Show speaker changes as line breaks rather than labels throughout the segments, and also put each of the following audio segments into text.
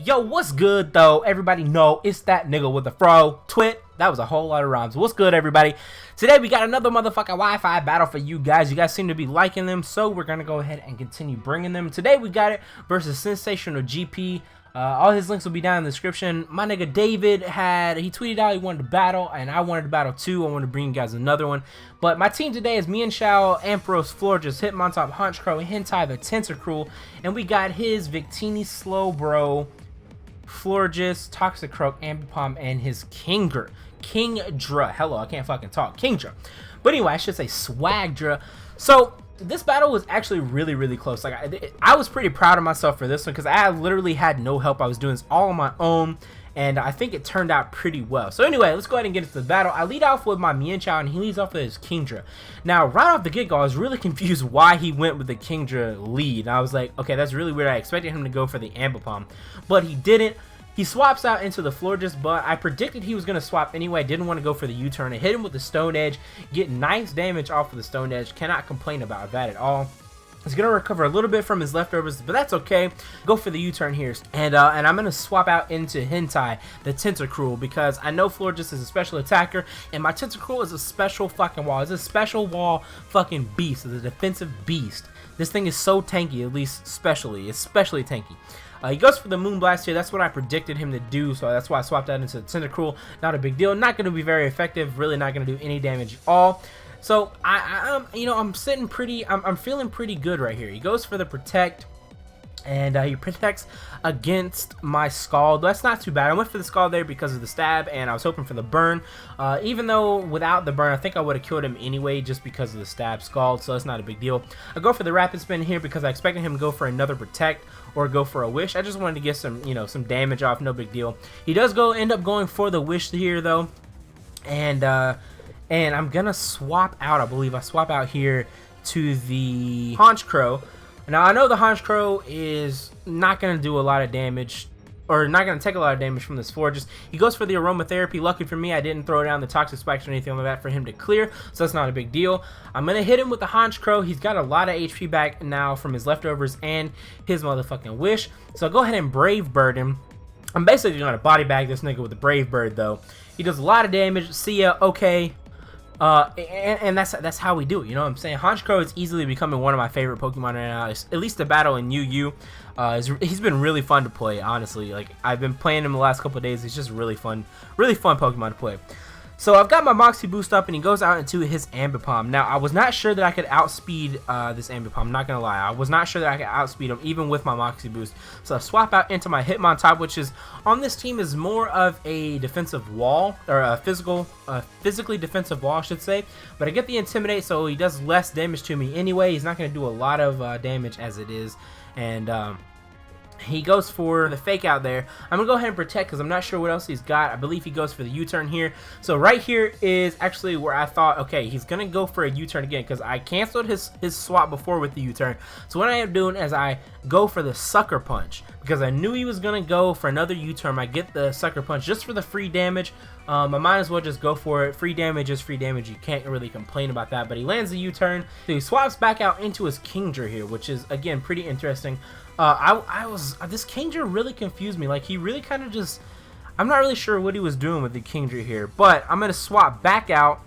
Yo, what's good though? Everybody know it's that nigga with the fro. Twit. That was a whole lot of rhymes. What's good, everybody? Today we got another motherfucking Wi-Fi battle for you guys. You guys seem to be liking them, so we're gonna go ahead and continue bringing them. Today we got it versus SensationalGP. All his links will be down in the description. My nigga David he tweeted out he wanted to battle, and I wanted to battle too. I wanted to bring you guys another one. But my team today is me and Shao, Ampros, Florges, Hitmontop, Honchcrow, Hentai, the Tentacruel, and we got his Victini Slowbro, Florges, Toxic Croak, Ambipom, and his Kingdra. Hello, I can't fucking talk. Kingdra. But anyway, I should say Swagdra. So this battle was actually really close. Like I was pretty proud of myself for this one because I literally had no help. I was doing this all on my own, and I think it turned out pretty well. So anyway, let's go ahead and get into the battle. I lead off with my Mienshao, and he leads off with his Kingdra. Now, right off the get-go, I was really confused why he went with the Kingdra lead. I was like, okay, that's really weird. I expected him to go for the Ambipom, but he didn't. He swaps out into the Florges, but I predicted he was going to swap anyway. I didn't want to go for the U-turn. I hit him with the Stone Edge, get nice damage off of the Stone Edge. Cannot complain about that at all. He's going to recover a little bit from his leftovers, but that's okay. Go for the U-turn here. And I'm going to swap out into Hentai, the Tentacruel, because I know Florges is a special attacker, and my Tentacruel is a special fucking wall. It's a special wall fucking beast. It's a defensive beast. This thing is so tanky, at least especially tanky. He goes for the Moonblast here. That's what I predicted him to do, so that's why I swapped that into the Tentacruel. Not a big deal. Not going to be very effective. Really not going to do any damage at all. So I'm feeling pretty good right here. He goes for the Protect, and he protects against my Scald. That's not too bad. I went for the Scald there because of the stab, and I was hoping for the burn. Even though without the burn, I think I would have killed him anyway just because of the stab Scald, so it's not a big deal. I go for the Rapid Spin here because I expected him to go for another Protect or go for a Wish. I just wanted to get some, some damage off, no big deal. He does end up going for the Wish here though, and I'm gonna swap out. I believe I swap out here to the Honchcrow. Now I know the Honchcrow is not gonna do a lot of damage, or not going to take a lot of damage from this Florges. He goes for the Aromatherapy. Lucky for me, I didn't throw down the Toxic Spikes or anything like that for him to clear, so that's not a big deal. I'm going to hit him with the Honchcrow. He's got a lot of HP back now from his leftovers and his motherfucking Wish, so I'll go ahead and Brave Bird him. I'm basically going to body bag this nigga with the Brave Bird, though. He does a lot of damage. See ya, okay. And that's how we do it, you know what I'm saying? Honchcrow is easily becoming one of my favorite Pokemon right now, at least the battle in UU. He's been really fun to play, honestly. Like, I've been playing him the last couple of days. He's just really fun Pokemon to play. So I've got my Moxie boost up, and he goes out into his Ambipom. Now, I was not sure that I could outspeed this Ambipom. I'm not going to lie. I was not sure that I could outspeed him, even with my Moxie boost. So I swap out into my Hitmontop, which is, on this team, is more of a defensive wall, or a physically defensive wall, I should say. But I get the Intimidate, so he does less damage to me anyway. He's not going to do a lot of damage as it is. And he goes for the Fake Out there. I'm going to go ahead and Protect because I'm not sure what else he's got. I believe he goes for the U-turn here. So right here is actually where I thought, okay, he's going to go for a U-turn again because I canceled his swap before with the U-turn. So what I am doing is I go for the Sucker Punch because I knew he was going to go for another U-turn. I get the Sucker Punch just for the free damage. I might as well just go for it. Free damage is free damage. You can't really complain about that. But he lands the U-turn. So he swaps back out into his Kingdra here, which is, again, pretty interesting. This Kingdra really confused me. Like, he really kind of just, I'm not really sure what he was doing with the Kingdra here, but I'm going to swap back out.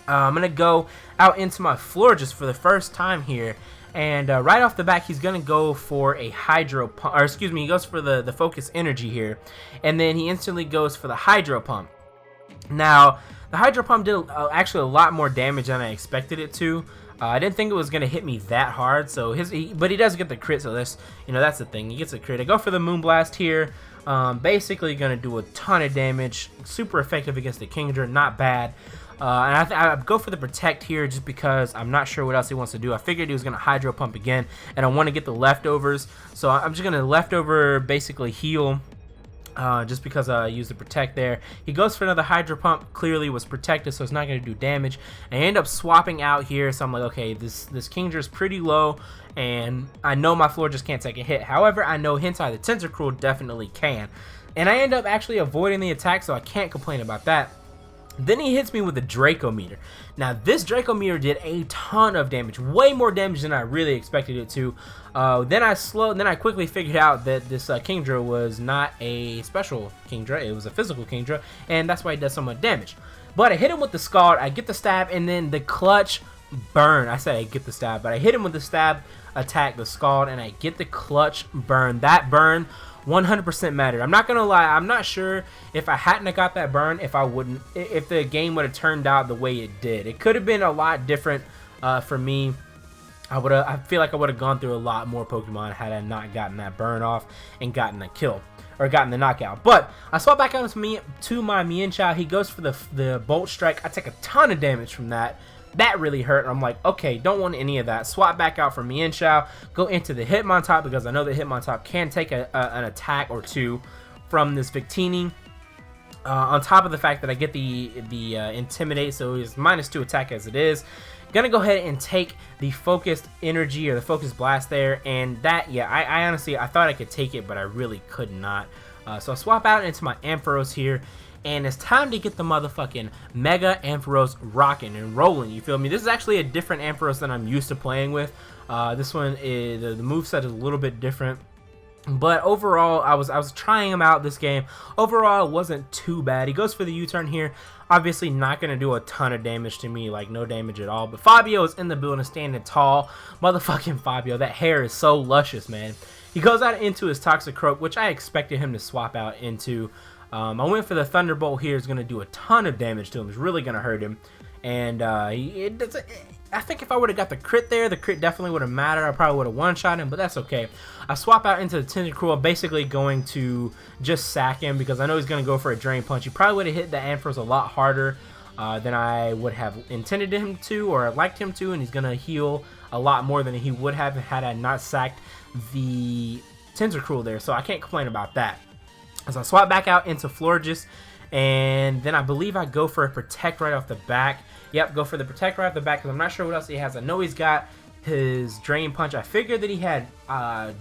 I'm going to go out into my Florges for the first time here, and right off the bat, he's going to go for a Hydro Pump, or excuse me, he goes for the Focus Energy here, and then he instantly goes for the Hydro Pump. Now, the Hydro Pump did actually a lot more damage than I expected it to. I didn't think it was gonna hit me that hard, so but he does get the crit, so that's the thing. He gets a crit. I go for the Moonblast here. Basically gonna do a ton of damage. Super effective against the Kingdra, not bad. And I go for the Protect here just because I'm not sure what else he wants to do. I figured he was gonna Hydro Pump again, and I want to get the leftovers, so I'm just gonna leftover basically heal. Just because I used the Protect there. He goes for another Hydro Pump, clearly was protected, so it's not going to do damage. And I end up swapping out here, so I'm like, okay, this Kingdra is pretty low, and I know my floor just can't take a hit. However, I know Hentai the Tentacruel definitely can. And I end up actually avoiding the attack, so I can't complain about that. Then he hits me with a Draco Meter. Now this Draco Meter did a ton of damage, way more damage than I really expected it to. Then I quickly figured out that this Kingdra was not a special Kingdra, it was a physical Kingdra, and that's why it does so much damage. But I hit him with the Scald, I get the stab, and then the clutch burn. I said I get the stab, but I hit him with the stab attack, the Scald, and I get the clutch burn. That burn 100% mattered. I'm not gonna lie, I'm not sure if I hadn't have got that burn, if the game would have turned out the way it did. It could have been a lot different for me. I feel like I would have gone through a lot more Pokemon had I not gotten that burn off and gotten a kill or gotten the knockout. But I swap back out to my Mienshao. He goes for the Bolt Strike. I take a ton of damage from that. That really hurt. I'm like, okay, don't want any of that. Swap back out for Mienshao. Go into the Hitmontop because I know the Hitmontop can take an attack or two from this Victini. On top of the fact that I get the Intimidate, so it's -2 attack as it is. Gonna go ahead and take the Focused Energy or the Focused Blast there, and that, yeah, I honestly, I thought I could take it, but I really could not. So I swap out into my Ampharos here, and it's time to get the motherfucking Mega Ampharos rocking and rolling, you feel me? This is actually a different Ampharos than I'm used to playing with. This one, is the moveset is a little bit different. But overall, I was trying him out this game. Overall, it wasn't too bad. He goes for the U-turn here. Obviously, not going to do a ton of damage to me, like no damage at all. But Fabio is in the building, standing tall. Motherfucking Fabio, that hair is so luscious, man. He goes out into his Toxicroak, which I expected him to swap out into. I went for the Thunderbolt here. It's going to do a ton of damage to him. It's really going to hurt him. And I think if I would have got the crit there, the crit definitely would have mattered. I probably would have one-shot him, but that's okay. I swap out into the Tentacruel, basically going to just sack him because I know he's going to go for a Drain Punch. He probably would have hit the Ampharos a lot harder than I would have intended him to or liked him to, and he's going to heal a lot more than he would have had I not sacked the Tentacruel there, so I can't complain about that. So I swap back out into Florges, and then I believe I go for a Protect right off the back. Yep, go for the Protect right off the back because I'm not sure what else he has. I know he's got his Drain Punch. I figured that he had I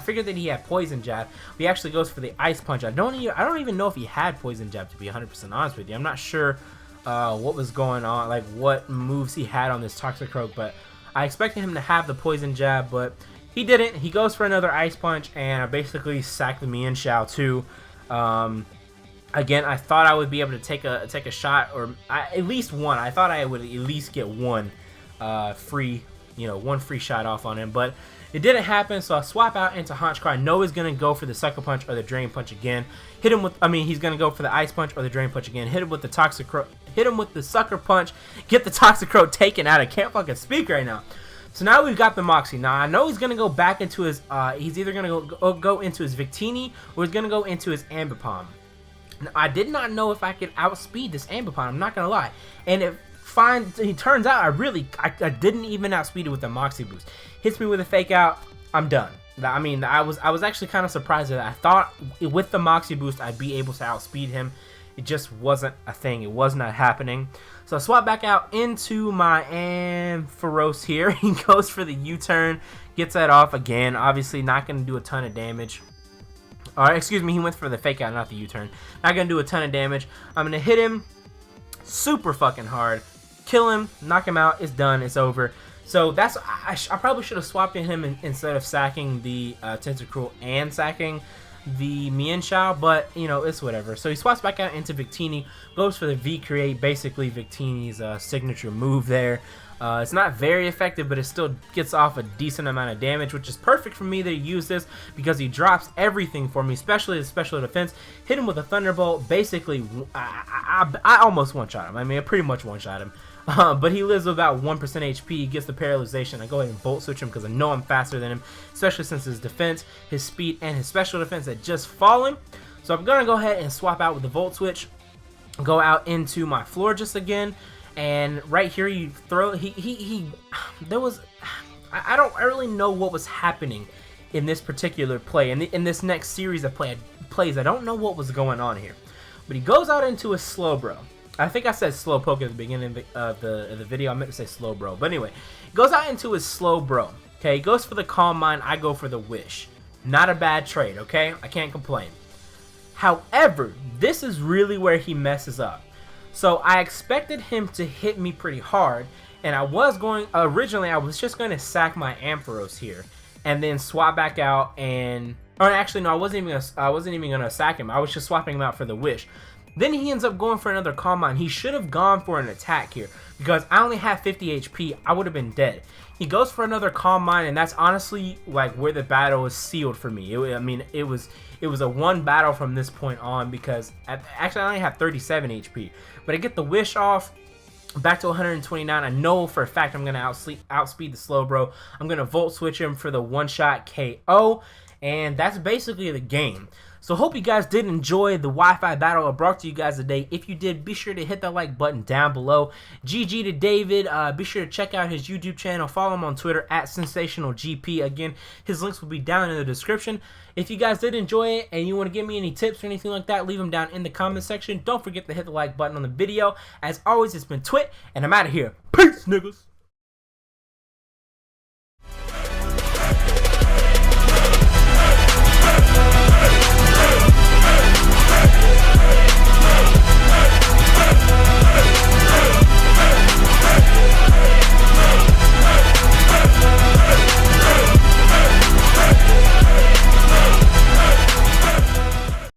figured that he had Poison Jab. But he actually goes for the Ice Punch. I don't even know if he had Poison Jab, to be 100% honest with you. I'm not sure what was going on, like what moves he had on this Toxicroak, but I expected him to have the Poison Jab, but he didn't. He goes for another Ice Punch, and I basically sacked the Mienshao too. Again, I thought I would be able to take a shot, or at least one. I thought I would at least get one free shot off on him, but it didn't happen. So I swap out into Honchkrow. I know he's gonna go for the Sucker Punch or the Drain Punch again. Hit him with, he's gonna go for the Ice Punch or the Drain Punch again. Hit him with the Toxicroak. Hit him with the Sucker Punch. Get the Toxicroak taken out. I can't fucking speak right now. So now we've got the Moxie. Now I know he's gonna go back into his. He's either gonna go into his Victini or he's gonna go into his Ambipom. Now, I did not know if I could outspeed this Ambipom. I'm not gonna lie, and it turns out I didn't even outspeed it with the Moxie boost. Hits me with a Fake Out. I'm done. I mean, I was actually kind of surprised at that. I thought with the Moxie boost I'd be able to outspeed him. It just wasn't a thing. It was not happening. So I swap back out into my Ampharos here. He goes for the U-turn, gets that off again. Obviously not going to do a ton of damage. Or excuse me, he went for the Fake Out, not the U-turn. Not going to do a ton of damage. I'm going to hit him super fucking hard. Kill him, knock him out. It's done. It's over. So that's I probably should have swapped in him instead of sacking the Tentacruel and sacking the Mienshao, but you know, it's whatever. So he swaps back out into Victini, goes for the V-Create, basically Victini's signature move there. It's not very effective, but it still gets off a decent amount of damage, which is perfect for me that he used this because he drops everything for me, especially his special defense. Hit him with a Thunderbolt. Basically, I almost one-shot him. I mean, I pretty much one-shot him. But he lives with about 1% HP. He gets the paralyzation. I go ahead and Volt Switch him because I know I'm faster than him, especially since his defense, his speed, and his special defense had just fallen. So I'm going to go ahead and swap out with the Volt Switch, go out into my Florges again, and right here you throw, there was, I don't really know what was happening in this particular play, in this next series of plays. I don't know what was going on here. But he goes out into a Slowbro. I think I said Slowpoke at the beginning of the video. I meant to say Slowbro. But anyway, he goes out into his Slowbro. Okay, he goes for the Calm Mind. I go for the Wish. Not a bad trade, okay? I can't complain. However, this is really where he messes up. So I expected him to hit me pretty hard, and I was going, originally I was just going to sack my Ampharos here and then swap back out and, or actually no, I wasn't even gonna sack him. I was just swapping him out for the Wish. Then he ends up going for another Calm Mind. He should have gone for an attack here because I only have 50 HP. I would have been dead. He goes for another Calm Mind, and that's honestly like where the battle is sealed for me. I mean, it was a one battle from this point on because actually I only have 37 HP. But I get the Wish off. Back to 129. I know for a fact I'm going to outspeed the Slowbro. I'm going to Volt Switch him for the one-shot KO. And that's basically the game. So hope you guys did enjoy the Wi-Fi battle I brought to you guys today. If you did, be sure to hit that like button down below. GG to David. Be sure to check out his YouTube channel. Follow him on Twitter at SensationalGP. Again, his links will be down in the description. If you guys did enjoy it and you want to give me any tips or anything like that, leave them down in the comment section. Don't forget to hit the like button on the video. As always, it's been Twit, and I'm out of here. Peace, niggas.